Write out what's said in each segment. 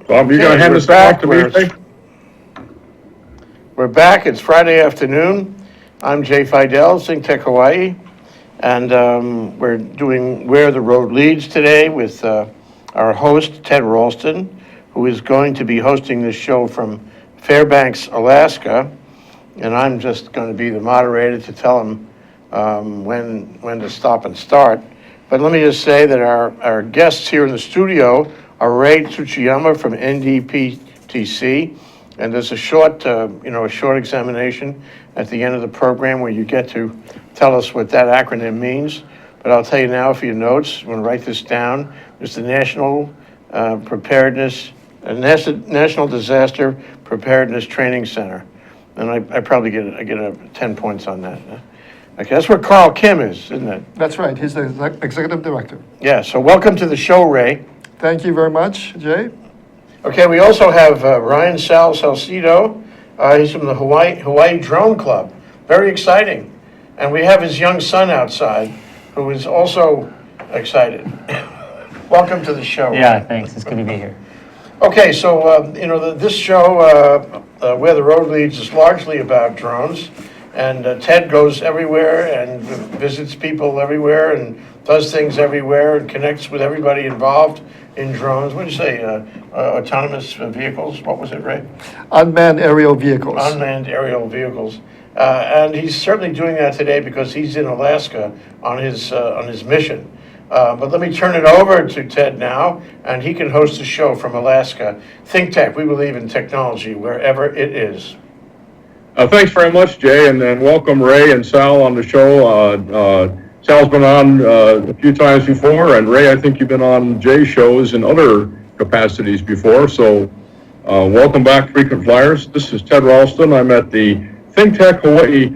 Bob, you're going to hand this off to me, Ray? We're back. It's Friday afternoon. I'm Jay Fidell, ThinkTech Hawaii, and we're doing Where the Road Leads today with our host, Ted Ralston, who is going to be hosting this show from Fairbanks, Alaska, and I'm just going to be the moderator to tell him when to stop and start. But let me just say that our guests here in the studio are Ray Tsuchiyama from NDPTC, and there's a short examination at the end of the program where you get to tell us what that acronym means. But I'll tell you now for your notes, you want to write this down. It's the National Disaster Preparedness Training Center, and I probably get 10 points on that. Okay, that's where Carl Kim is, isn't it? That's right. He's the executive director. Yeah. So welcome to the show, Ray. Thank you very much, Jay. Okay, we also have Ryan Sal Salcedo. He's from the Hawaii Drone Club. Very exciting. And we have his young son outside, who is also excited. Welcome to the show. Yeah, thanks. It's good to be here. Okay, so this show, Where the Road Leads, is largely about drones. And Ted goes everywhere and visits people everywhere and does things everywhere and connects with everybody involved in drones. What did you say? Autonomous vehicles? What was it, Ray? Unmanned aerial vehicles. Unmanned aerial vehicles. And he's certainly doing that today because he's in Alaska on his mission. But let me turn it over to Ted now, and he can host the show from Alaska. ThinkTech, we believe in technology wherever it is. Thanks very much, Jay, and welcome Ray and Sal on the show. Sal's been on a few times before, and Ray, I think you've been on Jay's shows in other capacities before, so welcome back, frequent flyers. This is Ted Ralston. I'm at the ThinkTech Hawaii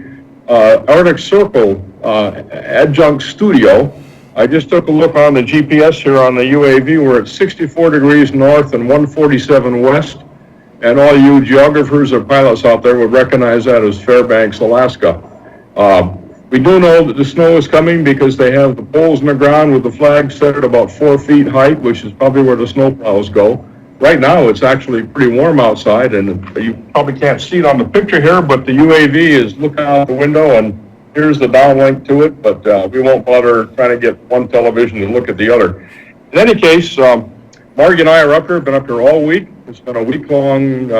Arctic Circle adjunct studio. I just took a look on the GPS here on the UAV. We're at 64 degrees north and 147 west. And all you geographers or pilots out there would recognize that as Fairbanks, Alaska. We do know that the snow is coming because they have the poles in the ground with the flag set at about 4 feet height, which is probably where the snow plows go. Right now, it's actually pretty warm outside, and you probably can't see it on the picture here, but the UAV is looking out the window, and here's the downlink to it, but we won't bother trying to get one television to look at the other. In any case, Margie and I are up here, been up here all week. It's been a week-long,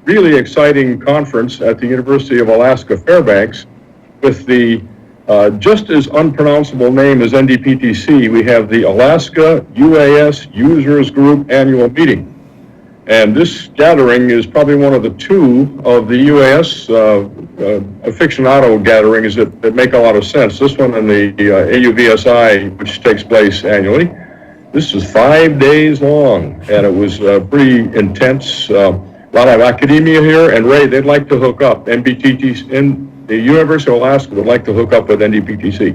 really exciting conference at the University of Alaska Fairbanks with the just as unpronounceable name as NDPTC. We have the Alaska UAS Users Group Annual Meeting. And this gathering is probably one of the two of the UAS aficionado gatherings that make a lot of sense. This one and the AUVSI, which takes place annually. This is 5 days long, and it was pretty intense. A lot of academia here, and Ray, they'd like to hook up. NBTTC, the University of Alaska would like to hook up with NDPTC.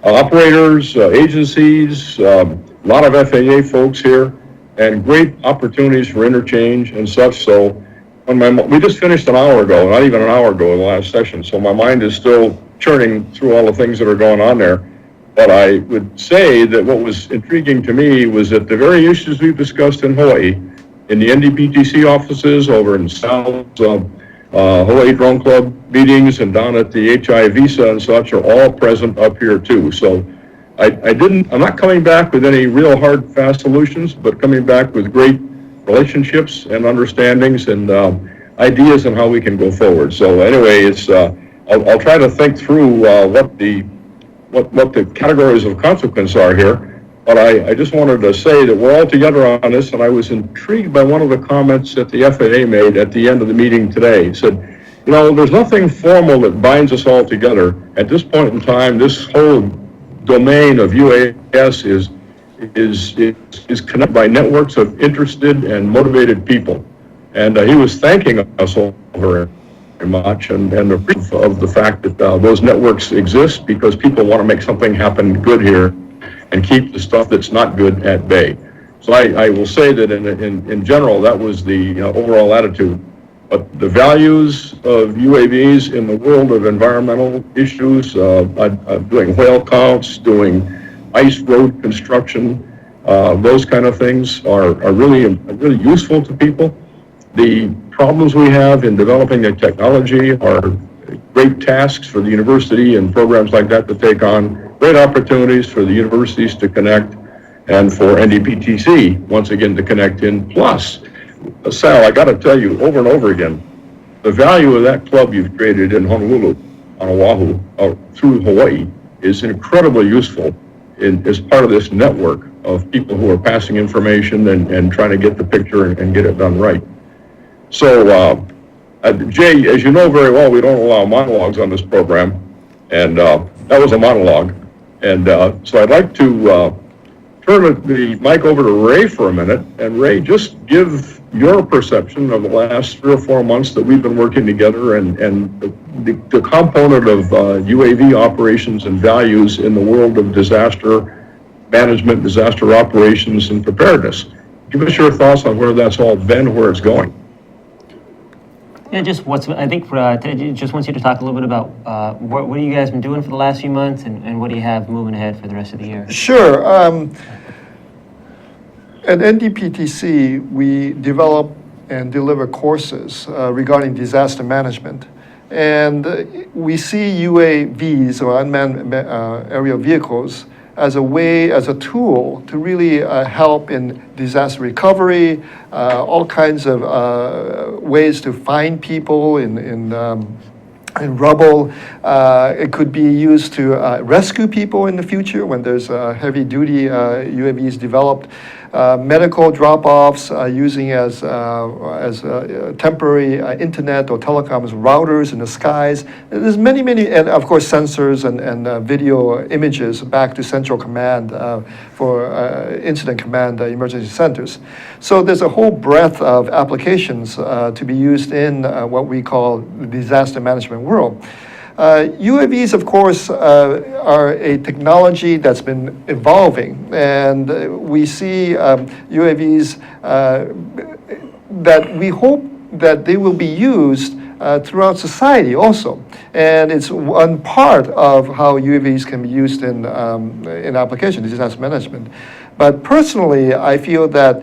Operators, agencies, a lot of FAA folks here, and great opportunities for interchange and such. So we just finished an hour ago, not even an hour ago in the last session, so my mind is still churning through all the things that are going on there. But I would say that what was intriguing to me was that the very issues we've discussed in Hawaii, in the NDPTC offices, over in Sal's Hawaii Drone Club meetings, and down at the HI Visa and such, are all present up here too. So I'm not coming back with any real hard, fast solutions, but coming back with great relationships and understandings and ideas on how we can go forward. So anyway, I'll try to think through what the categories of consequence are here. But I just wanted to say that we're all together on this, and I was intrigued by one of the comments that the FAA made at the end of the meeting today. He said, there's nothing formal that binds us all together. At this point in time, this whole domain of UAS is connected by networks of interested and motivated people. And he was thanking us all very much, and the proof of the fact that those networks exist because people want to make something happen good here and keep the stuff that's not good at bay. So I will say that in general, that was the overall attitude. But the values of UAVs in the world of environmental issues, doing whale counts, doing ice road construction, those kind of things are really useful to people. The problems we have in developing the technology are great tasks for the university and programs like that to take on, great opportunities for the universities to connect, and for NDPTC, once again, to connect in. Plus, Sal, I got to tell you over and over again, the value of that club you've created in Honolulu, on Oahu, through Hawaii, is incredibly useful as part of this network of people who are passing information and trying to get the picture and get it done right. So, Jay, as you know very well, we don't allow monologues on this program, and that was a monologue. And so I'd like to turn the mic over to Ray for a minute. And Ray, just give your perception of the last 3 or 4 months that we've been working together and the component of UAV operations and values in the world of disaster management, disaster operations, and preparedness. Give us your thoughts on where that's all been, where it's going. Yeah, I think Ted just wants you to talk a little bit about what have you guys been doing for the last few months, and what do you have moving ahead for the rest of the year? Sure. At NDPTC, we develop and deliver courses regarding disaster management. And we see UAVs, or unmanned aerial vehicles, as a tool to really help in disaster recovery, all kinds of ways to find people in rubble. It could be used to rescue people in the future when there's heavy-duty UAVs developed. Medical drop-offs, using as temporary internet or telecoms routers in the skies. There's many, and of course sensors and video images back to central command for incident command emergency centers. So there's a whole breadth of applications to be used in what we call the disaster management world. UAVs, of course, are a technology that's been evolving, and we see UAVs that we hope that they will be used throughout society also. And it's one part of how UAVs can be used in application, disaster management. But personally, I feel that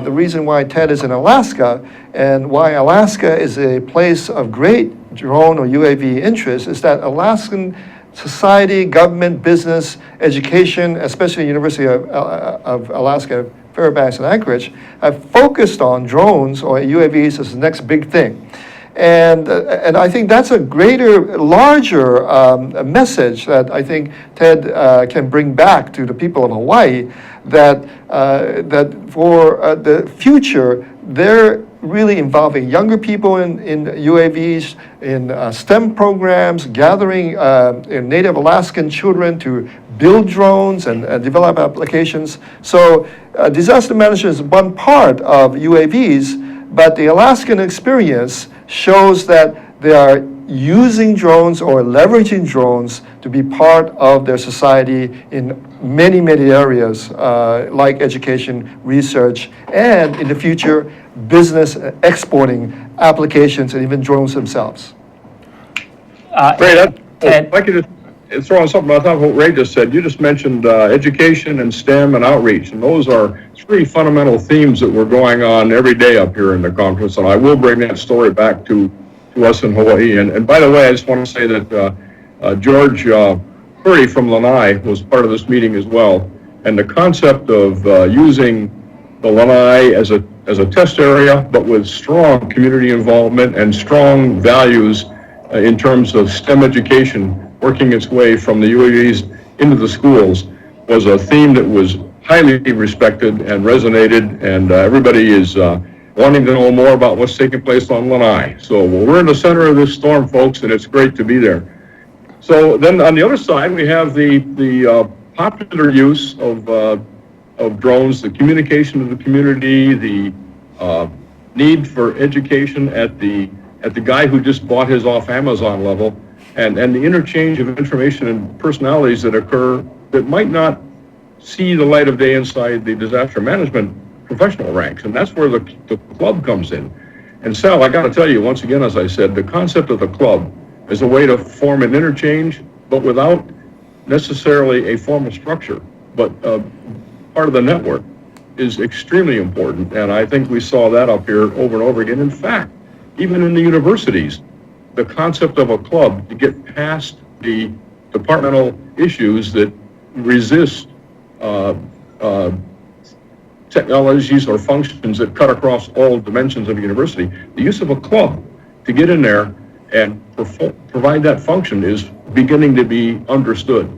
the reason why Ted is in Alaska and why Alaska is a place of great drone or UAV interest is that Alaskan society, government, business, education, especially University of Alaska, Fairbanks and Anchorage, have focused on drones or UAVs as the next big thing. And I think that's a larger message that I think Ted can bring back to the people of Hawaii, that for the future, they're really involving younger people in UAVs, in STEM programs, gathering Native Alaskan children to build drones and develop applications. So disaster management is one part of UAVs, but the Alaskan experience shows that they are using drones or leveraging drones to be part of their society in many areas, like education, research, and in the future, business exporting applications and even drones themselves. Ted, If I could just throw on something on top of what Ray just said. You just mentioned education and STEM and outreach, and those are 3 fundamental themes that were going on every day up here in the conference, and I will bring that story back to us in Hawaii. And by the way, I just want to say that George Curry from Lanai was part of this meeting as well, and the concept of using the Lanai as a test area, but with strong community involvement and strong values in terms of STEM education working its way from the UAVs into the schools, was a theme that was highly respected and resonated, and everybody is wanting to know more about what's taking place on Lanai. So we're in the center of this storm, folks, and it's great to be there. So then on the other side, we have the popular use of drones, the communication of the community, the need for education at the guy who just bought his off Amazon level, and the interchange of information and personalities that occur that might not see the light of day inside the disaster management professional ranks. And that's where the club comes in. And Sal, I got to tell you, once again, as I said, the concept of the club is a way to form an interchange, but without necessarily a formal structure, but part of the network is extremely important, and I think we saw that up here over and over again. In fact, even in the universities, the concept of a club to get past the departmental issues that resist technologies or functions that cut across all dimensions of a university, the use of a club to get in there and provide that function is beginning to be understood.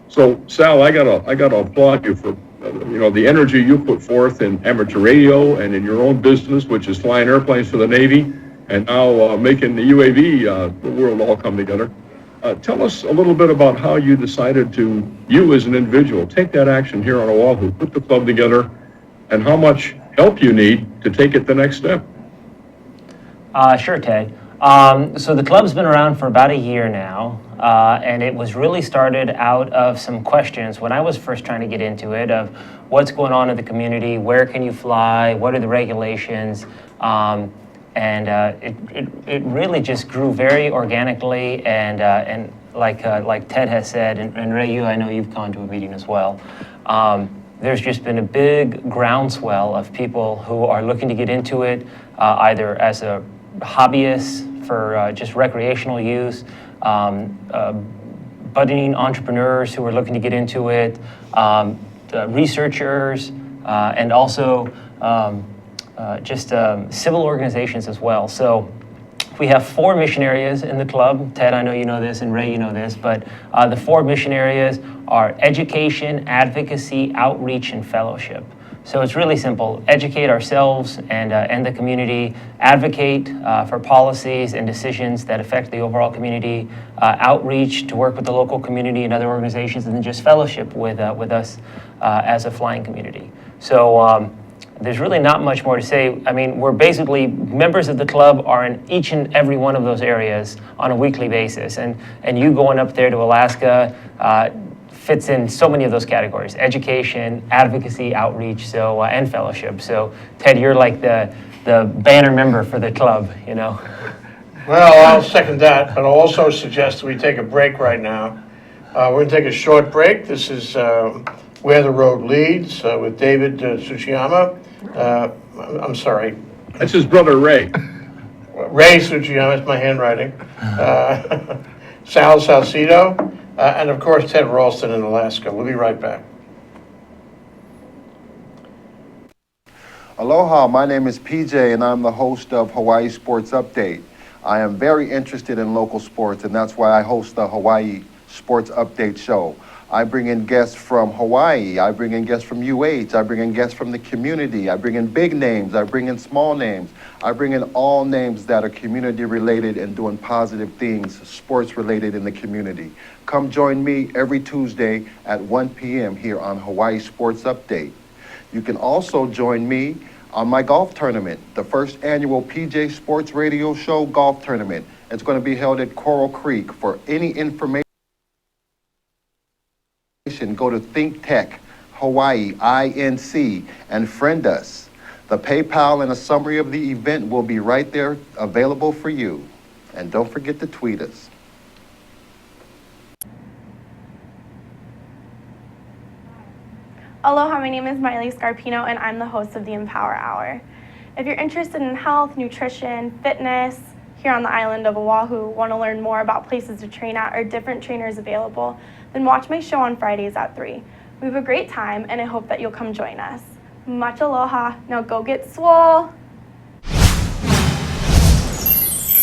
So, Sal, I gotta applaud you for the energy you put forth in amateur radio and in your own business, which is flying airplanes for the Navy, and now making the UAV world all come together. Tell us a little bit about how you decided to, you as an individual, take that action here on Oahu, put the club together, and how much help you need to take it the next step. Sure, Ted. So the club's been around for about a year now, and it was really started out of some questions when I was first trying to get into it of what's going on in the community, where can you fly, what are the regulations, and it really just grew very organically, and like Ted has said, and Ray, I know you've gone to a meeting as well. There's just been a big groundswell of people who are looking to get into it, either as a hobbyist for just recreational use, budding entrepreneurs who are looking to get into it, researchers, and also just civil organizations as well. So we have 4 mission areas in the club. Ted, I know you know this, and Ray, you know this, but the 4 mission areas are education, advocacy, outreach, and fellowship. So it's really simple. Educate ourselves and the community, advocate for policies and decisions that affect the overall community, outreach to work with the local community and other organizations, and then just fellowship with us as a flying community. So there's really not much more to say. I mean, we're basically, members of the club are in each and every one of those areas on a weekly basis. And you going up there to Alaska fits in so many of those categories: education, advocacy, outreach, so and fellowship. So Ted, you're like the banner member for the club, you know. Well, I'll second that, but I'll also suggest we take a break right now. We're going to take a short break. This is Where the Road Leads with David Tsuchiyama. I'm sorry. That's his brother, Ray. Ray Tsuchiyama, it's my handwriting. Sal Salcedo, and of course Ted Ralston in Alaska. We'll be right back. Aloha, my name is PJ and I'm the host of Hawaii Sports Update. I am very interested in local sports, and that's why I host the Hawaii Sports Update show. I bring in guests from Hawaii, I bring in guests from UH, I bring in guests from the community, I bring in big names, I bring in small names, I bring in all names that are community related and doing positive things, sports related in the community. Come join me every Tuesday at 1 p.m. here on Hawaii Sports Update. You can also join me on my golf tournament, the first annual PJ Sports Radio Show golf tournament. It's going to be held at Coral Creek. For any information, go to ThinkTech Hawaii INC and friend us. The PayPal and a summary of the event will be right there available for you. And don't forget to tweet us. Aloha, my name is Miley Scarpino and I'm the host of the Empower Hour. If you're interested in health, nutrition, fitness, here on the island of Oahu, want to learn more about places to train at or different trainers available, then watch my show on Fridays at 3. We have a great time and I hope that you'll come join us. Much aloha. Now go get swole.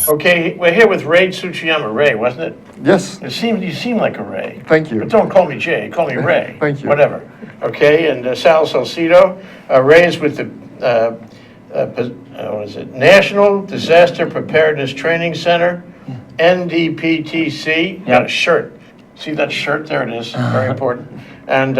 Okay, we're here with Ray Tsuchiyama. Ray, wasn't it? Yes, You seem like a Ray. thank you. But don't call me Jay, call me Ray. Thank you. Whatever. Okay, and Sal Salcedo. Ray is with the what is it? National Disaster Preparedness Training Center, NDPTC. You got a shirt. See that shirt? There it is. Very important. And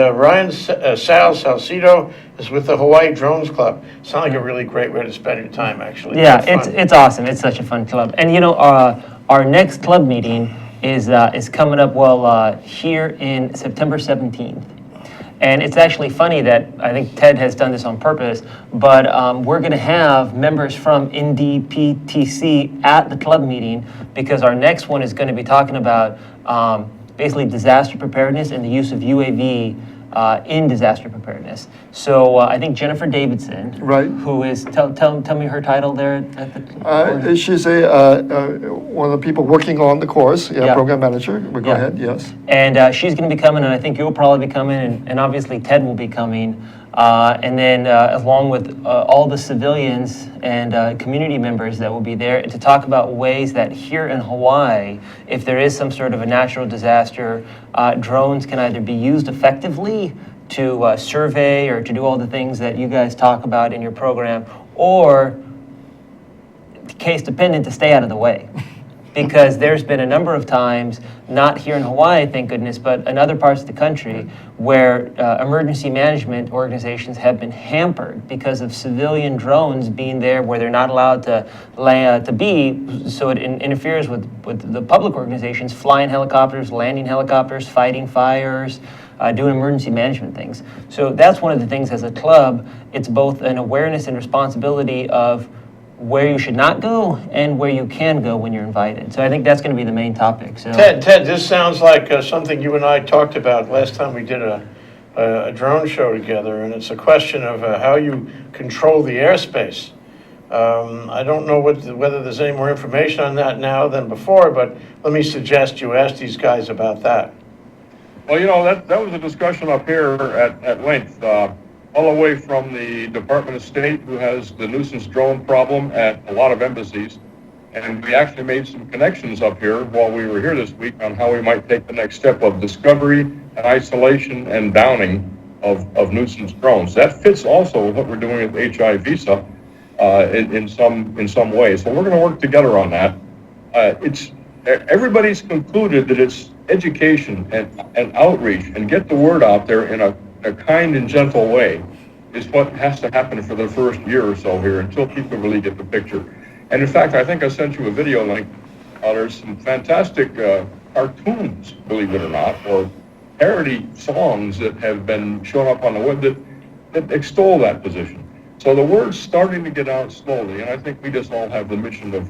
Sal Salcedo is with the Hawaii Drones Club. Sounds like a really great way to spend your time, actually. Yeah, It's fun. it's awesome. It's such a fun club. And you know, our next club meeting is coming up, here in September 17th. And it's actually funny that I think Ted has done this on purpose, but we're going to have members from NDPTC at the club meeting, because our next one is going to be talking about basically disaster preparedness and the use of UAV in disaster preparedness. So I think Jennifer Davidson, Right. who is, tell me her title there at the. She's one of the people working on the course, Yeah. program manager. Go Yeah. ahead, yes. And she's going to be coming, and I think you'll probably be coming, and obviously Ted will be coming. And then along with all the civilians and community members that will be there to talk about ways that here in Hawaii, if there is some sort of a natural disaster, drones can either be used effectively to survey or to do all the things that you guys talk about in your program, or case dependent to stay out of the way. Because there's been a number of times, not here in Hawaii, thank goodness, but in other parts of the country, where emergency management organizations have been hampered because of civilian drones being there where they're not allowed to be, so it interferes with the public organizations, flying helicopters, landing helicopters, fighting fires, doing emergency management things. So that's one of the things as a club, it's both an awareness and responsibility of where you should not go and where you can go when you're invited. So I think that's going to be the main topic. So Ted, this sounds like something you and I talked about last time we did a drone show together, and it's a question of how you control the airspace. I don't know whether there's any more information on that now than before, but let me suggest you ask these guys about that. Well, that was a discussion up here at length, all the way from the Department of State, who has the nuisance drone problem at a lot of embassies. And we actually made some connections up here while we were here this week on how we might take the next step of discovery and isolation and downing of nuisance drones. That fits also with what we're doing with HI Visa in some way. So we're going to work together on that. Everybody's concluded that it's education and outreach and get the word out there in a kind and gentle way is what has to happen for the first year or so here until people really get the picture. And in fact, I think I sent you a video link. There's some fantastic cartoons, believe it or not, or parody songs that have been shown up on the web that extol that position. So the word's starting to get out slowly, and I think we just all have the mission of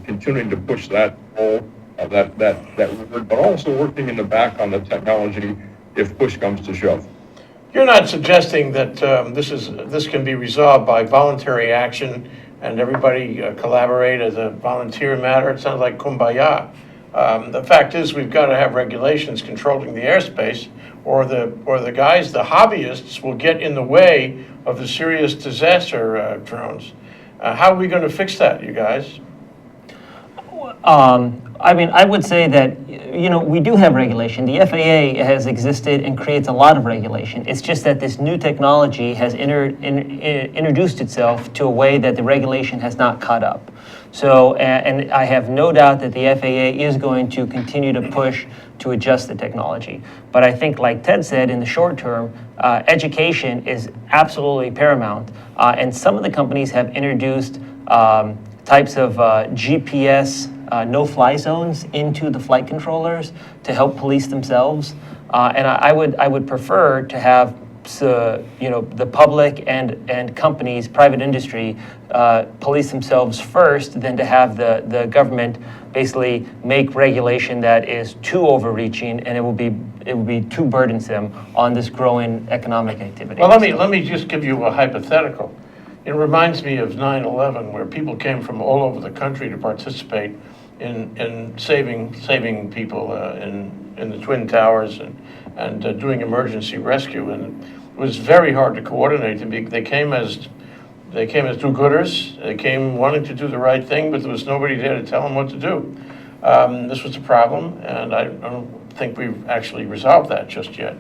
continuing to push that goal, that word, but also working in the back on the technology if push comes to shove. You're not suggesting that this can be resolved by voluntary action and everybody collaborate as a volunteer matter? It sounds like kumbaya. The fact is, we've got to have regulations controlling the airspace, or the guys, the hobbyists, will get in the way of the serious disaster drones. How are we going to fix that, you guys? I mean, I would say that, we do have regulation. The FAA has existed and creates a lot of regulation. It's just that this new technology has introduced itself to a way that the regulation has not caught up. So, and I have no doubt that the FAA is going to continue to push to adjust the technology. But I think, like Ted said, in the short term, education is absolutely paramount. And some of the companies have introduced types of GPS no-fly zones into the flight controllers to help police themselves. And I would prefer to have the public and companies, private industry, police themselves first than to have the government basically make regulation that is too overreaching, and it will be too burdensome on this growing economic activity. Well, let me just give you a hypothetical. It reminds me of 9/11, where people came from all over the country to participate in saving people in the Twin Towers and doing emergency rescue, and it was very hard to coordinate. They came as do-gooders. They came wanting to do the right thing, but there was nobody there to tell them what to do. This was a problem, and I don't think we've actually resolved that just yet.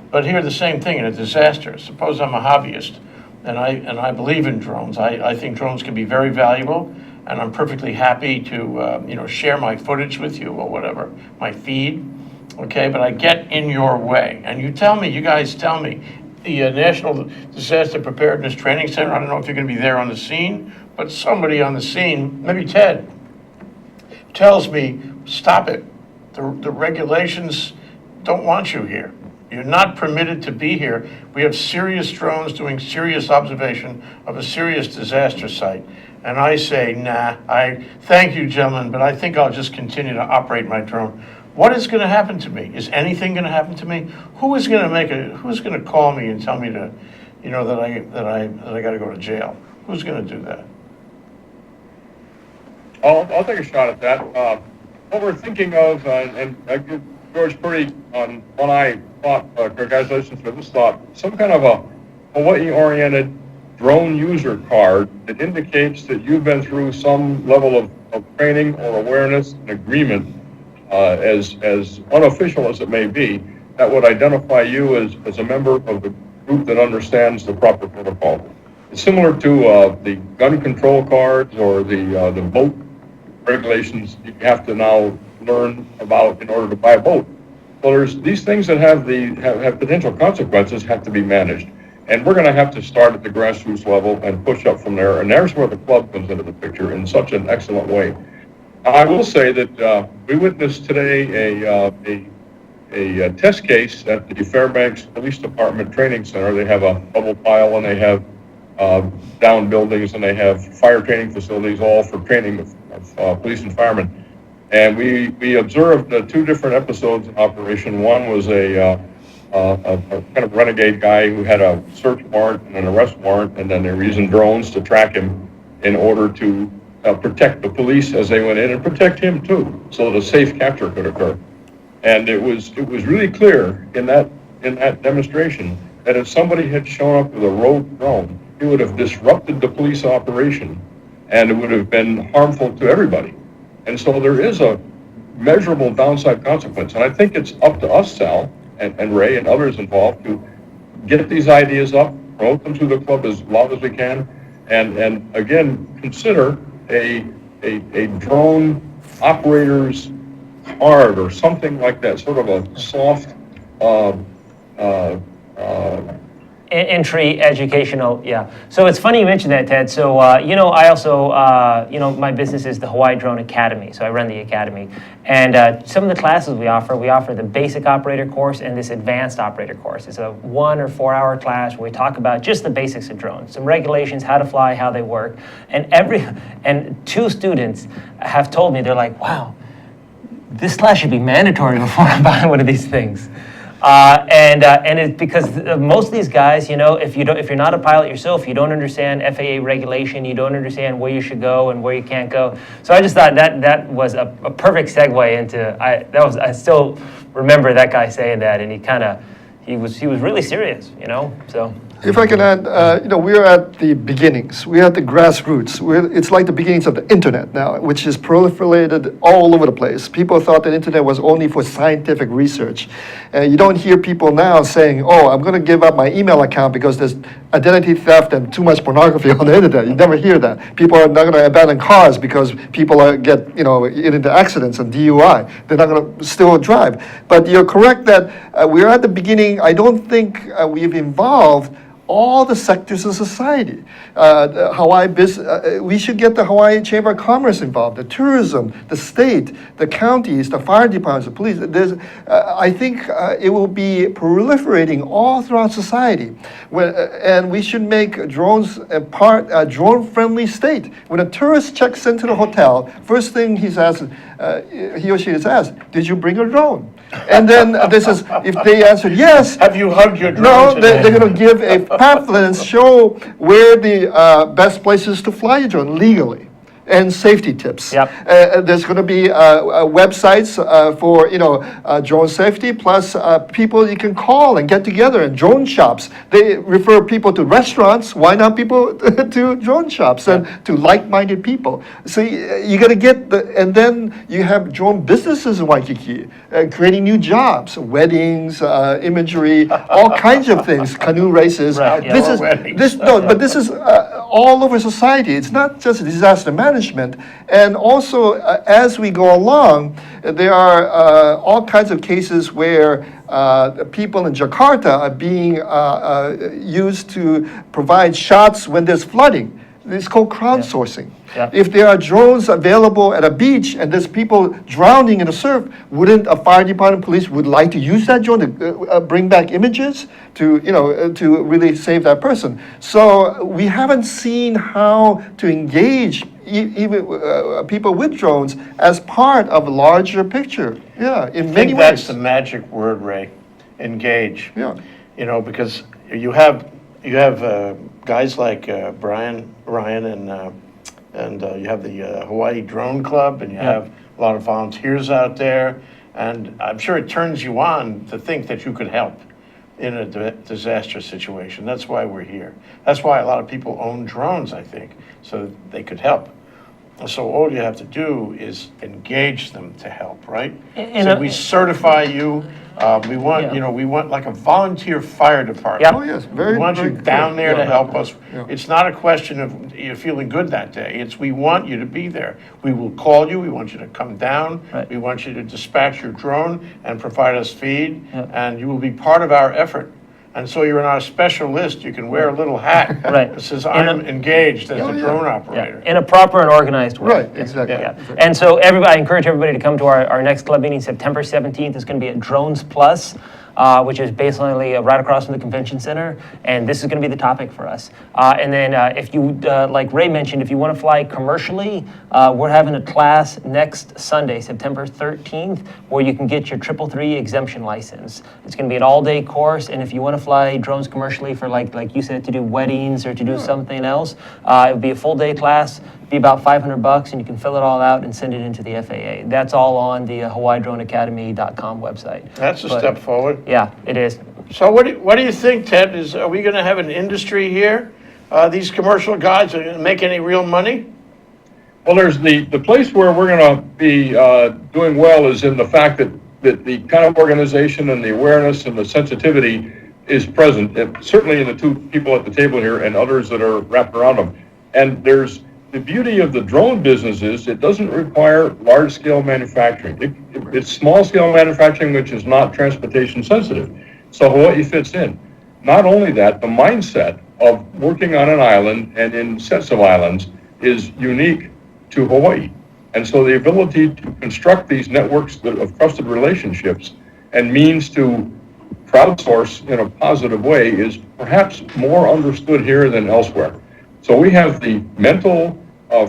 But here, the same thing in a disaster. Suppose I'm a hobbyist, and I believe in drones. I think drones can be very valuable, and I'm perfectly happy to share my footage with you or whatever, my feed. Okay, but I get in your way, and you guys tell me, the National Disaster Preparedness Training Center, I don't know if you're going to be there on the scene, but somebody on the scene, maybe Ted, tells me, stop it. The regulations don't want you here. You're not permitted to be here. We have serious drones doing serious observation of a serious disaster site. And I say, nah, I thank you, gentlemen, but I think I'll just continue to operate my drone What is going to happen to me? Is anything going to happen to me? Who's going to call me and tell me to, that I got to go to jail? Who's going to do that? I'll take a shot at that. What we're thinking of, and I give George pretty on one eye thought, congratulations for this thought, some kind of a Hawaii-oriented drone user card that indicates that you've been through some level of training or awareness and agreement, as unofficial as it may be, that would identify you as a member of the group that understands the proper protocol. It's similar to the gun control cards or the boat regulations you have to now learn about in order to buy a boat. So there's these things that have potential consequences have to be managed. And we're going to have to start at the grassroots level and push up from there. And there's where the club comes into the picture in such an excellent way. I will say that we witnessed today a test case at the Fairbanks Police Department Training Center. They have a bubble pile and they have down buildings and they have fire training facilities, all for training of police and firemen. And we observed two different episodes in operation. One was a kind of renegade guy who had a search warrant and an arrest warrant, and then they were using drones to track him in order to protect the police as they went in and protect him too, so that a safe capture could occur. And it was really clear in that demonstration that if somebody had shown up with a rogue drone, it would have disrupted the police operation, and it would have been harmful to everybody. And so there is a measurable downside consequence, and I think it's up to us, Sal, and Ray and others involved to get these ideas up, promote them through the club as loud as we can, and again, consider a drone operator's card or something like that, sort of a soft entry educational, yeah. So it's funny you mentioned that, Ted. So, I also, my business is the Hawaii Drone Academy. So I run the academy. And some of the classes we offer the basic operator course and this advanced operator course. It's a 1 or 4 hour class where we talk about just the basics of drones, some regulations, how to fly, how they work. And 2 students have told me, they're like, wow, this class should be mandatory before I buy one of these things. And it's because most of these guys, if you're not a pilot yourself, you don't understand FAA regulation, you don't understand where you should go and where you can't go. So I just thought that was a perfect segue into I still remember that guy saying that, and he was really serious, so. If I can add, we're at the beginnings. We're at the grassroots. It's like the beginnings of the internet now, which is proliferated all over the place. People thought the internet was only for scientific research. You don't hear people now saying, oh, I'm going to give up my email account because there's identity theft and too much pornography on the internet. You never hear that. People are not going to abandon cars because people get into accidents and DUI. They're not going to still drive. But you're correct that we're at the beginning. I don't think we've involved all the sectors of society. We should get the Hawaii Chamber of Commerce involved, the tourism, the state, the counties, the fire departments, the police. I think it will be proliferating all throughout society. And we should make drones a drone-friendly state. When a tourist checks into the hotel, first thing he or she is asked, did you bring a drone? And then if they answer yes. Have you hugged your drone No, today? they're going to give a pamphlet and show where the best places to fly your drone legally, and safety tips. Yep. There's going to be websites for drone safety, plus people you can call and get together, and drone shops. They refer people to restaurants. Why not people to drone shops and to like-minded people? So you got to get and then you have drone businesses in Waikiki, creating new jobs, weddings, imagery, all kinds of things, canoe races. Right, yeah. This is all over society. It's not just disaster management. And also, as we go along, there are all kinds of cases where people in Jakarta are being used to provide shots when there's flooding. It's called crowdsourcing. Yeah. If there are drones available at a beach and there's people drowning in the surf, wouldn't a fire department, police would like to use that drone to bring back images to, to really save that person? So we haven't seen how to engage even people with drones as part of a larger picture. Yeah, in I many think that's ways. the magic word, Ray, engage. Yeah. Because you have guys like Ryan, and you have the Hawaii Drone Club, and you have a lot of volunteers out there, and I'm sure it turns you on to think that you could help in a disaster situation. That's why we're here. That's why a lot of people own drones, I think, so they could help. So all you have to do is engage them to help, right? So we certify you. We want, we want like a volunteer fire department. Yep. Oh, yes, We very, want you very down clear. there to Yeah. help us. Yeah. It's not a question of you feeling good that day. It's we want you to be there. We will call you. We want you to come down. Right. We want you to dispatch your drone and provide us feed. Yep. And you will be part of our effort. And so you're on our special list. You can wear a little hat Right. that says, And I'm engaged as a yeah. drone Yeah, operator. in a proper and organized way. Right, exactly. Yeah. And so I encourage everybody to come to our next club meeting, September 17th. It's going to be at Drones Plus, which is basically right across from the convention center. And this is going to be the topic for us. And then if you, like Ray mentioned, if you want to fly commercially, we're having a class next Sunday, September 13th, where you can get your 333 exemption license. It's going to be an all-day course. And if you want to fly drones commercially for, like you said, to do weddings or to do something else, it would be a full-day class. Be about $500, and you can fill it all out and send it into the FAA. That's all on the HawaiiDroneAcademy.com website. That's a But, step forward. Yeah, it is. So what do you think, Ted? Are we going to have an industry here? These commercial guys are going to make any real money? Well, there's the place where we're going to be doing well is in the fact that the kind of organization and the awareness and the sensitivity is present, certainly in the two people at the table here and others that are wrapped around them. And the beauty of the drone business is it doesn't require large-scale manufacturing. It's small-scale manufacturing, which is not transportation sensitive. So Hawaii fits in. Not only that, the mindset of working on an island and in sets of islands is unique to Hawaii. And so the ability to construct these networks of trusted relationships and means to crowdsource in a positive way is perhaps more understood here than elsewhere. So we have the mental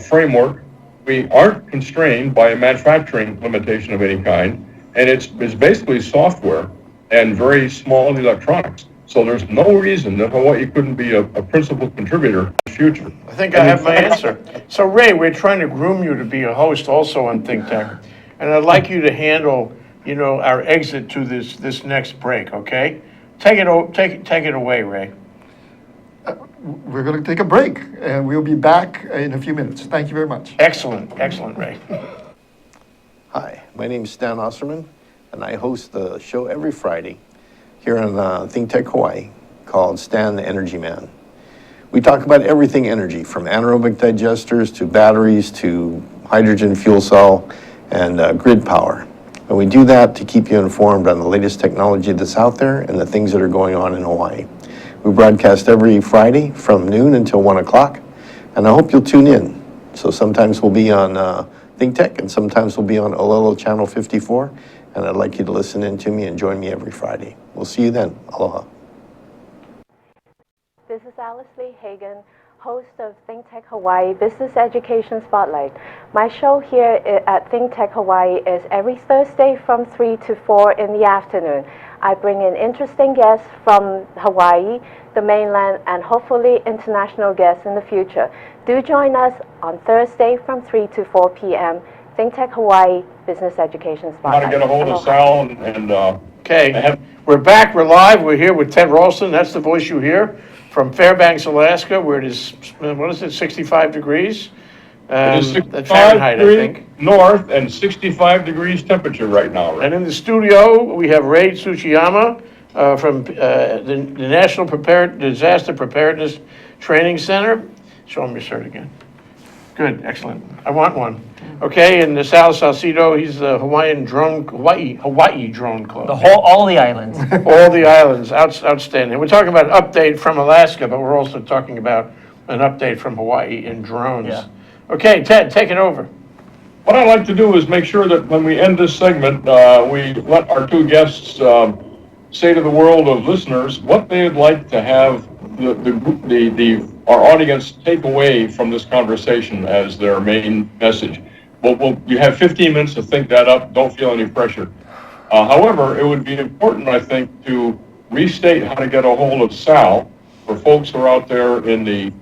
framework. We aren't constrained by a manufacturing limitation of any kind, and it's basically software and very small electronics. So there's no reason that Hawaii couldn't be a principal contributor in the future. I think I have my answer. So Ray, we're trying to groom you to be a host also on ThinkTech, and I'd like you to handle, our exit to this next break. Okay, take it away, Ray. We're going to take a break, and we'll be back in a few minutes. Thank you very much. Excellent, Ray. Hi, my name is Stan Osserman, and I host the show every Friday here on ThinkTech Hawaii called Stan the Energy Man. We talk about everything energy, from anaerobic digesters to batteries to hydrogen fuel cell and grid power. And we do that to keep you informed on the latest technology that's out there and the things that are going on in Hawaii. We broadcast every Friday from noon until 1 o'clock, and I hope you'll tune in. So sometimes we'll be on ThinkTech, and sometimes we'll be on Olelo Channel 54, and I'd like you to listen in to me and join me every Friday. We'll see you then. Aloha. This is Alice Lee Hagan, host of ThinkTech Hawaii Business Education Spotlight. My show here at ThinkTech Hawaii is every Thursday from 3 to 4 in the afternoon. I bring in interesting guests from Hawaii, the mainland, and hopefully international guests in the future. Do join us on Thursday from 3 to 4 p.m. ThinkTech Hawaii Business Education How Spotlight. to get a hold of Sal and Okay, we're back. We're live. We're here with Ted Ralston. That's the voice you hear from Fairbanks, Alaska, where it is, 65 degrees? it is That's 65 Fahrenheit, I degrees think. north and 65 degrees temperature right now. Right? And in the studio, we have Ray Tsuchiyama from the National Disaster Preparedness Training Center. Show him your shirt again. Good, excellent. I want one. Okay, and the Sal Salcedo, he's the Hawaii Drone Club. All the islands. All the islands, outstanding. We're talking about an update from Alaska, but we're also talking about an update from Hawaii in drones. Yeah. Okay, Ted, take it over. What I'd like to do is make sure that when we end this segment, we let our two guests say to the world of listeners what they'd like to have our audience take away from this conversation as their main message. You have 15 minutes to think that up. Don't feel any pressure. However, it would be important, I think, to restate how to get a hold of Sal for folks who are out there in the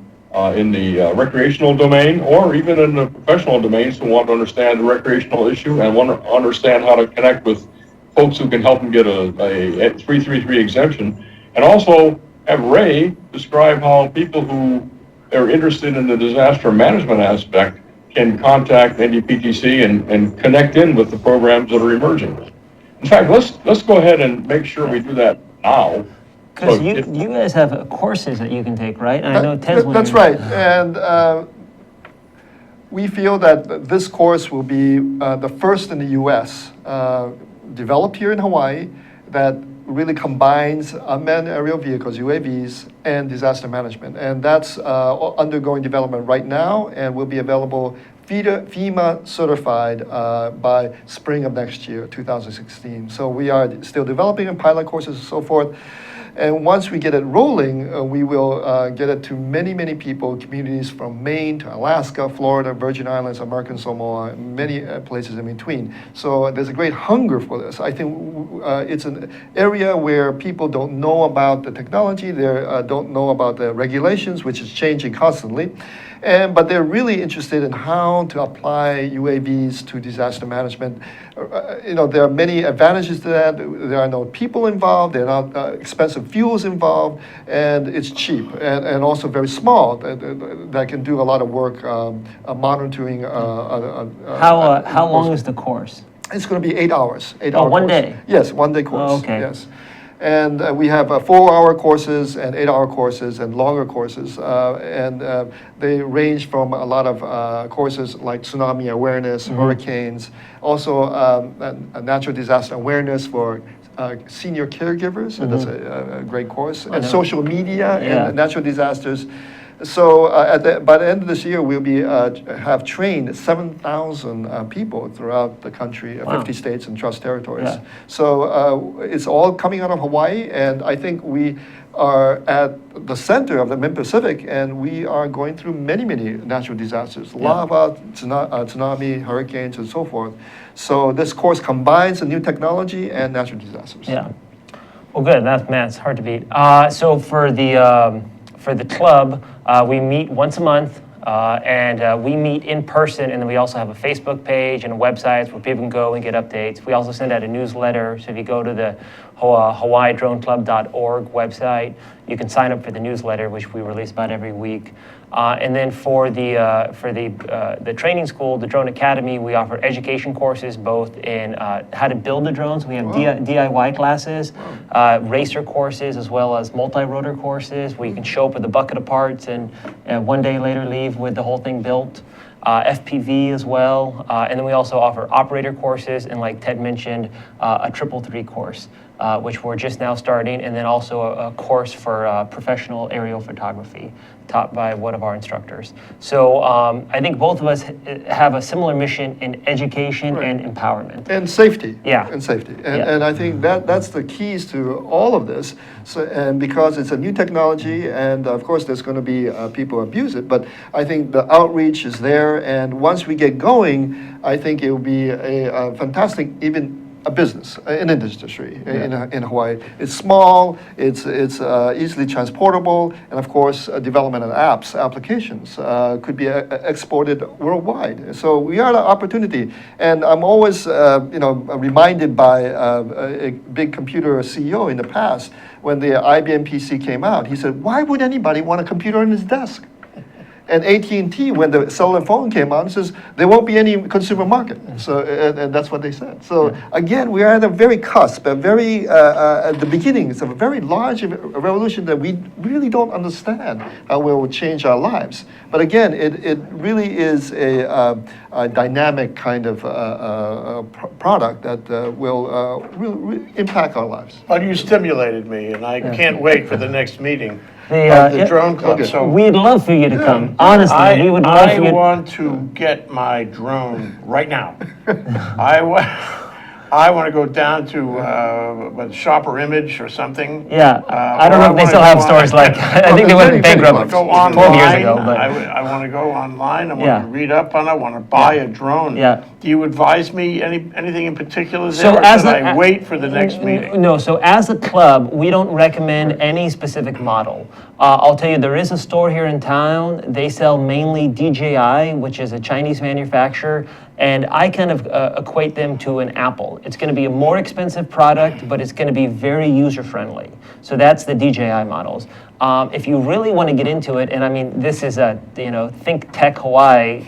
recreational domain or even in the professional domains who want to understand the recreational issue and want to understand how to connect with folks who can help them get a 333 exemption. And also have Ray describe how people who are interested in the disaster management aspect can contact NDPTC and connect in with the programs that are emerging. In fact, let's go ahead and make sure we do that now. Because So you guys have courses that you can take, right? And I know Ted's one. That's right. And we feel that this course will be the first in the U.S. Developed here in Hawaii that really combines unmanned aerial vehicles, UAVs, and disaster management. And that's undergoing development right now and will be available FEMA certified by spring of next year, 2016. So we are still developing in pilot courses and so forth. And once we get it rolling, we will get it to many, many people, communities from Maine to Alaska, Florida, Virgin Islands, American Samoa, many places in between. So there's a great hunger for this. I think it's an area where people don't know about the technology, they don't know about the regulations, which is changing constantly. But they're really interested in how to apply UAVs to disaster management. There are many advantages to that. There are no people involved, there are not expensive fuels involved, and it's cheap and also very small that can do a lot of work monitoring. How long is the course? It's going to be 8 hours. 8 Oh, hour one course. day? Yes, 1 day course. Oh, okay. Yes. And we have 4-hour courses and 8-hour courses and longer courses. They range from a lot of courses like tsunami awareness, hurricanes, also a natural disaster awareness for senior caregivers, and that's a great course, and social media and natural disasters. So by the end of this year, we'll have trained 7,000 people throughout the country, 50 states and trust territories. Yeah. So it's all coming out of Hawaii, and I think we are at the center of the Mid-Pacific, and we are going through many, many natural disasters, lava, tsunami, hurricanes, and so forth. So this course combines the new technology and natural disasters. Yeah. Well, good. It's hard to beat. So for the club, we meet once a month, and we meet in person, and then we also have a Facebook page and a website where people can go and get updates. We also send out a newsletter, so if you go to the HawaiiDroneClub.org website, you can sign up for the newsletter, which we release about every week. And then for the training school, the Drone Academy, we offer education courses both in how to build the drones. We have DIY classes, racer courses, as well as multi-rotor courses where you can show up with a bucket of parts and 1 day later leave with the whole thing built. FPV as well, and then we also offer operator courses and, like Ted mentioned, a 333 course, which we're just now starting, and then also a course for professional aerial photography taught by one of our instructors. So I think both of us have a similar mission in education and empowerment. And safety. Yeah. And safety. And I think that's the keys to all of this. So, and because it's a new technology, and of course there's going to be people who abuse it, but I think the outreach is there, and once we get going, I think it will be a fantastic, even a business, an industry in Hawaii. It's small, it's easily transportable, and of course, development of apps, applications could be exported worldwide. So we are the opportunity, and I'm always, reminded by a big computer CEO in the past when the IBM PC came out. He said, "Why would anybody want a computer on his desk?" And AT&T, when the cellular phone came out, says there won't be any consumer market. So, and that's what they said. So again, we are at a very cusp, at the beginnings of a very large revolution that we really don't understand how it will change our lives. But again, it really is a dynamic kind of product that will really impact our lives. Well, you stimulated me, and I can't wait for the next meeting. of the yeah, drone club. okay. So we'd love for you to come. Honestly, we would love I for you. want to get my drone right now. I want to go down to what, Shopper Image or something. Yeah, I don't or know if they wanna still go have on- stores like, I think they Well, went many bankrupt clubs. Go online. 12 years ago, but. I want to go online. I want Yeah. to read up on it. I want to buy a drone. Yeah. Do you advise me anything in particular there, So or as should a- I wait for the next meeting? No, so as a club, we don't recommend any specific model. I'll tell you, there is a store here in town. They sell mainly DJI, which is a Chinese manufacturer, and I kind of equate them to an Apple. It's going to be a more expensive product, but it's going to be very user-friendly. So that's the DJI models. If you really want to get into it, and I mean, this is a, ThinkTech Hawaii,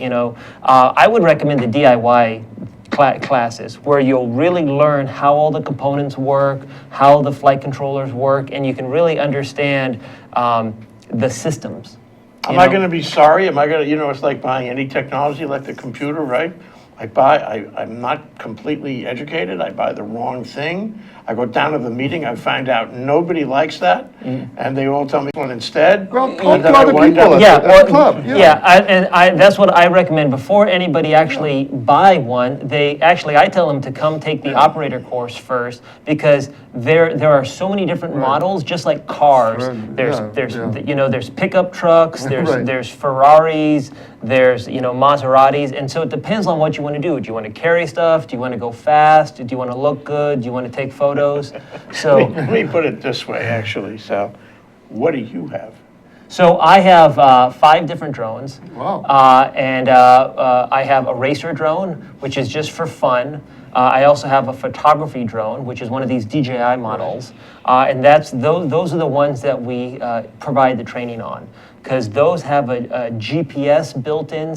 I would recommend the DIY classes where you'll really learn how all the components work, how the flight controllers work, and you can really understand the systems. Am I going to be sorry? Am I going to, it's like buying any technology, like the computer, right? I'm not completely educated. I buy the wrong thing. I go down to the meeting. I find out nobody likes that, and they all tell me one instead. Well, and talk then to I other wind people up- at the club. That's what I recommend. Before anybody actually buy one, I tell them to come take the operator course first, because there are so many different models, just like cars. Right. There's pickup trucks, Right. there's Ferraris, there's Maseratis, and so it depends on what you want to do. Do you want to carry stuff? Do you want to go fast? Do you want to look good? Do you want to take photos? So. Let me put it this way, actually, Sal. What do you have? So I have 5 different drones. Wow. And I have a racer drone, which is just for fun. I also have a photography drone, which is one of these DJI models. And those are the ones that we provide the training on, because those have a GPS built-in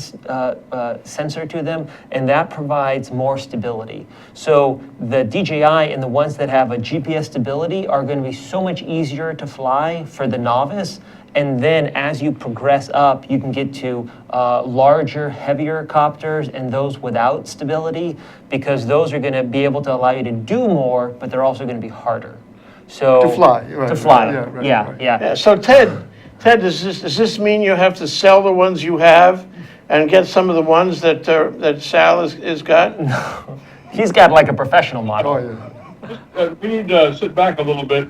sensor to them, and that provides more stability. So the DJI and the ones that have a GPS stability are going to be so much easier to fly for the novice. And then as you progress up, you can get to larger, heavier copters and those without stability, because those are going to be able to allow you to do more, but they're also going to be harder. So To fly, right, To fly. right, yeah, right, Yeah, right. yeah. Yeah, so Ted, does this mean you have to sell the ones you have and get some of the ones that Sal is got? He's got like a professional model. Oh, yeah. We need to sit back a little bit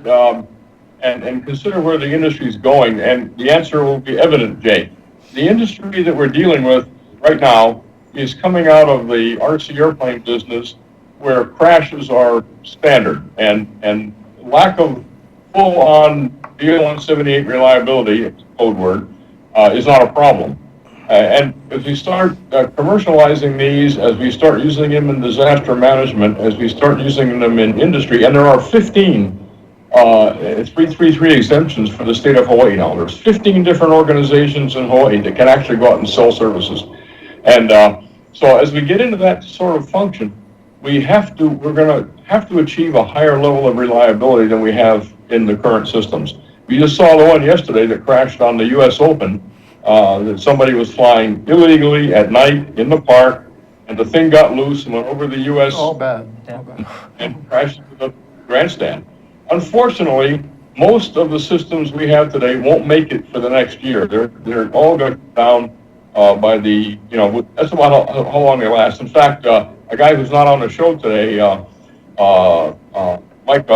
and consider where the industry is going, and the answer will be evident, Jay. The industry that we're dealing with right now is coming out of the RC airplane business, where crashes are standard, and lack of full-on DL-178 reliability, it's a code word, is not a problem. And as we start commercializing these, as we start using them in disaster management, as we start using them in industry, and there are 15 333 exemptions for the state of Hawaii now. There's 15 different organizations in Hawaii that can actually go out and sell services. And so as we get into that sort of function, we're going to have to achieve a higher level of reliability than we have in the current systems. We just saw the one yesterday that crashed on the U.S. Open, that somebody was flying illegally at night in the park, and the thing got loose and went over the U.S. All bad. All bad. and crashed into the grandstand. Unfortunately, most of the systems we have today won't make it for the next year. They're all going down by the, that's about how long they last. In fact, a guy who's not on the show today, Mike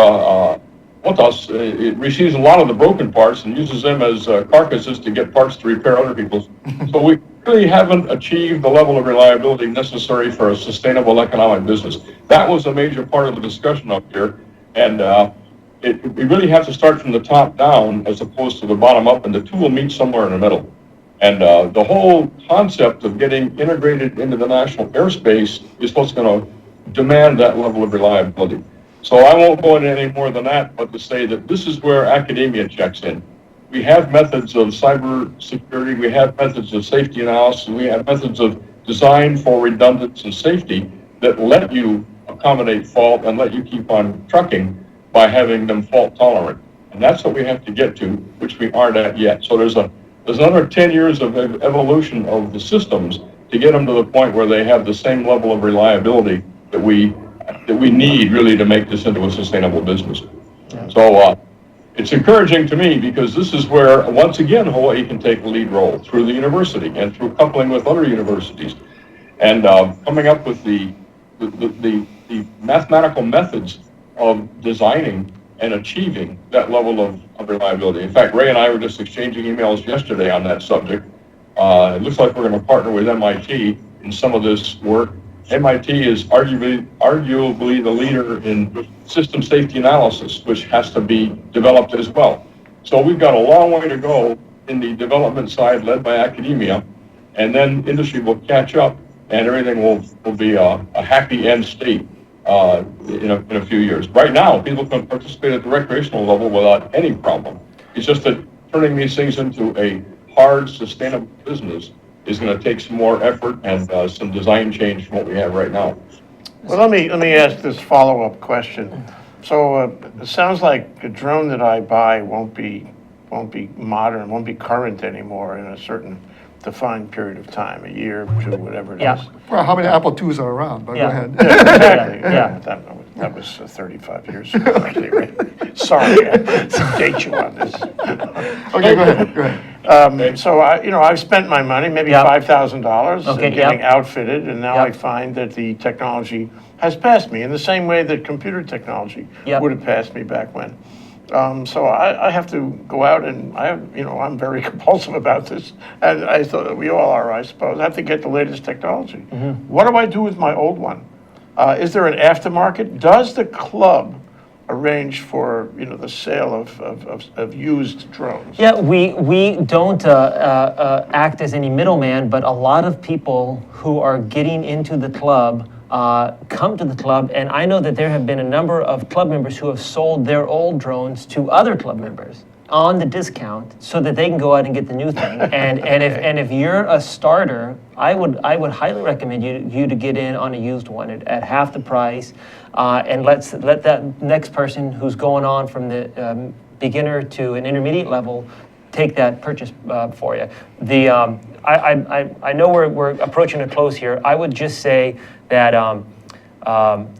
Wotas, receives a lot of the broken parts and uses them as carcasses to get parts to repair other people's. So we really haven't achieved the level of reliability necessary for a sustainable economic business. That was a major part of the discussion up here. And we really have to start from the top down as opposed to the bottom up, and the two will meet somewhere in the middle. And the whole concept of getting integrated into the national airspace is what's going to demand that level of reliability. So I won't go into any more than that, but to say that this is where academia checks in. We have methods of cyber security, we have methods of safety analysis, we have methods of design for redundancy and safety that let you accommodate fault and let you keep on trucking by having them fault tolerant. And that's what we have to get to, which we aren't at yet. So there's another 10 years of evolution of the systems to get them to the point where they have the same level of reliability that we need really to make this into a sustainable business. So it's encouraging to me because this is where, once again, Hawaii can take a lead role through the university and through coupling with other universities and coming up with the mathematical methods of designing and achieving that level of reliability. In fact, Ray and I were just exchanging emails yesterday on that subject. It looks like we're going to partner with MIT in some of this work. MIT is arguably the leader in system safety analysis, which has to be developed as well. So we've got a long way to go in the development side led by academia, and then industry will catch up and everything will be a happy end state in a few years. Right now, people can participate at the recreational level without any problem. It's just that turning these things into a hard, sustainable business is going to take some more effort and some design change from what we have right now. Well, let me ask this follow-up question. So it sounds like a drone that I buy won't be modern, won't be current anymore in a certain defined period of time, a year, two, whatever it is. Yeah. Well, how many Apple IIs are around? But Yeah. go ahead. Yeah. That was 35 years ago, actually, right? Sorry, I date you on this. Okay, go ahead. Go ahead. So I've spent my money, maybe Yep. $5,000 Okay, getting yep. outfitted, and now Yep. I find that the technology has passed me in the same way that computer technology Yep. would have passed me back when. So I have to go out and I'm very compulsive about this, and I thought we all are, I suppose. I have to get the latest technology. What do I do with my old one? Is there an aftermarket? Does the club arrange for the sale of used drones? Yeah, we don't act as any middleman, but a lot of people who are getting into the club come to the club, and I know that there have been a number of club members who have sold their old drones to other club members on the discount so that they can go out and get the new thing. And if you're a starter, I would highly recommend you to get in on a used one at half the price, and let that next person who's going on from the beginner to an intermediate level take that purchase for you. I know we're approaching a close here. I would just say that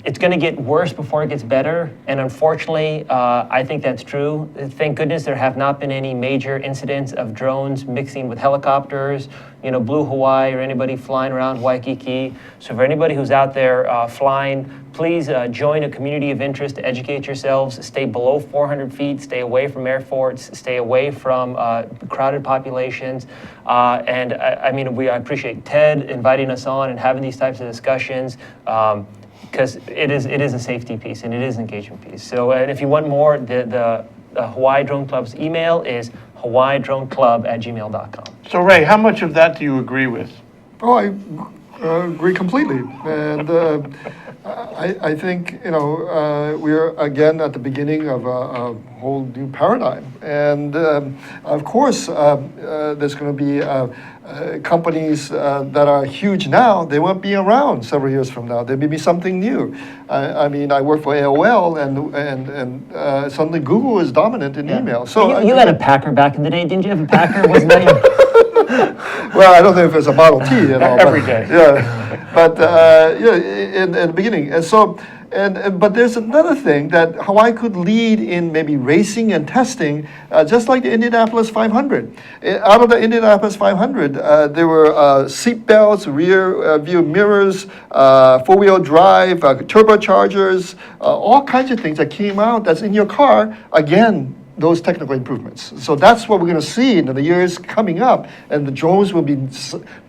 it's going to get worse before it gets better, and unfortunately, I think that's true. Thank goodness there have not been any major incidents of drones mixing with helicopters, Blue Hawaii, or anybody flying around Waikiki. So for anybody who's out there flying, please join a community of interest to educate yourselves. Stay below 400 feet, stay away from airports, stay away from crowded populations. And I appreciate Ted inviting us on and having these types of discussions. Because it is a safety piece and it is an engagement piece. So, and if you want more, the Hawaii Drone Club's email is hawaii-droneclub@gmail.com. So Ray, how much of that do you agree with? Oh, I agree completely. And I think, we're again at the beginning of a whole new paradigm. And of course, there's going to be companies that are huge now. They won't be around several years from now. There may be something new. I work for AOL, and suddenly Google is dominant in email. So you had a Packer back in the day, didn't you have a Packer? Wasn't that your... Well, I don't know if it's a Model T at all. Every day. Yeah, but in the beginning, and so, but there's another thing that Hawaii could lead in maybe racing and testing, just like the Indianapolis 500. Out of the Indianapolis 500, there were seat belts, rear view mirrors, four-wheel drive, turbochargers, all kinds of things that came out that's in your car. Again, those technical improvements. So that's what we're going to see in the years coming up, and the drones will be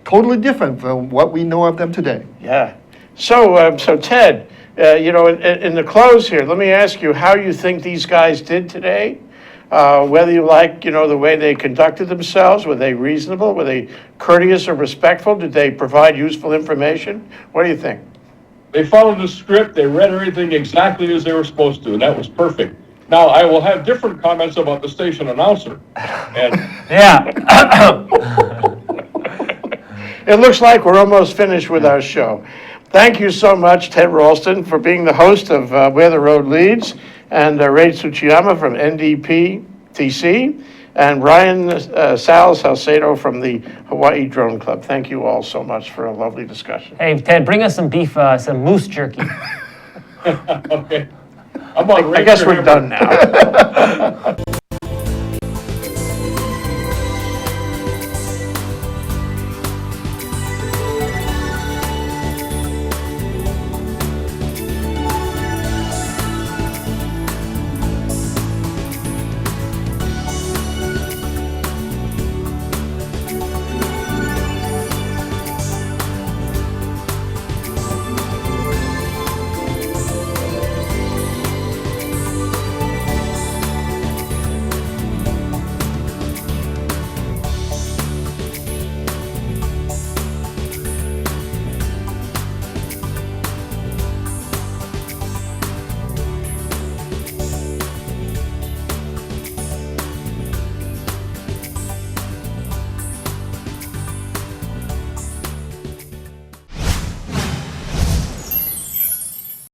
totally different from what we know of them today. Yeah. So Ted, in the close here, let me ask you how you think these guys did today. Whether you like, the way they conducted themselves. Were they reasonable? Were they courteous or respectful? Did they provide useful information? What do you think? They followed the script. They read everything exactly as they were supposed to, and that was perfect. Now, I will have different comments about the station announcer. And Yeah. It looks like we're almost finished with our show. Thank you so much, Ted Ralston, for being the host of Where the Road Leads, and Ray Tsuchiyama from NDP-TC, and Ryan Sal Salcedo from the Hawaii Drone Club. Thank you all so much for a lovely discussion. Hey, Ted, bring us some beef, some moose jerky. okay. I'm on I guess we're done now.